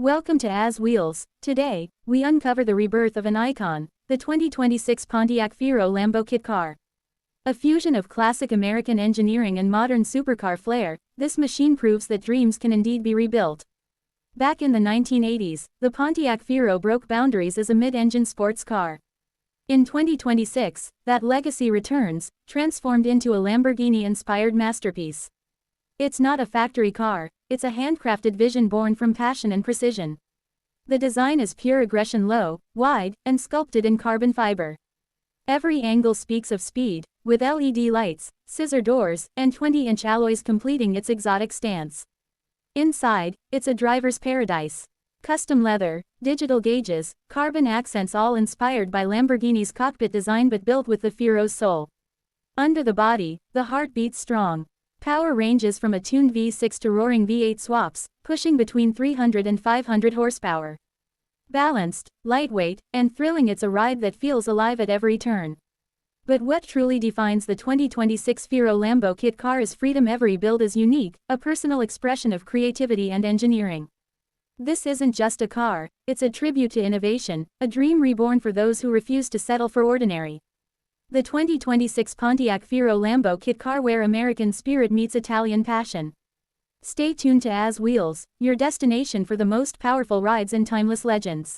Welcome to As Wheels. Today, we uncover the rebirth of an icon, the 2026 Pontiac Fiero Lambo kit car. A fusion of classic American engineering and modern supercar flair, this machine proves that dreams can indeed be rebuilt. Back in the 1980s, the Pontiac Fiero broke boundaries as a mid-engine sports car. In 2026, that legacy returns, transformed into a Lamborghini-inspired masterpiece. It's not a factory car, it's a handcrafted vision born from passion and precision. The design is pure aggression, low, wide, and sculpted in carbon fiber. Every angle speaks of speed, with LED lights, scissor doors, and 20-inch alloys completing its exotic stance. Inside, it's a driver's paradise. Custom leather, digital gauges, carbon accents, all inspired by Lamborghini's cockpit design but built with the Fiero's soul. Under the body, the heart beats strong. Power ranges from a tuned V6 to roaring V8 swaps, pushing between 300 and 500 horsepower. Balanced, lightweight, and thrilling, it's a ride that feels alive at every turn. But what truly defines the 2026 Fiero Lambo kit car is freedom. Every build is unique, a personal expression of creativity and engineering. This isn't just a car, it's a tribute to innovation, a dream reborn for those who refuse to settle for ordinary. The 2026 Pontiac Fiero Lambo kit car, where American spirit meets Italian passion. Stay tuned to As Wheels, your destination for the most powerful rides and timeless legends.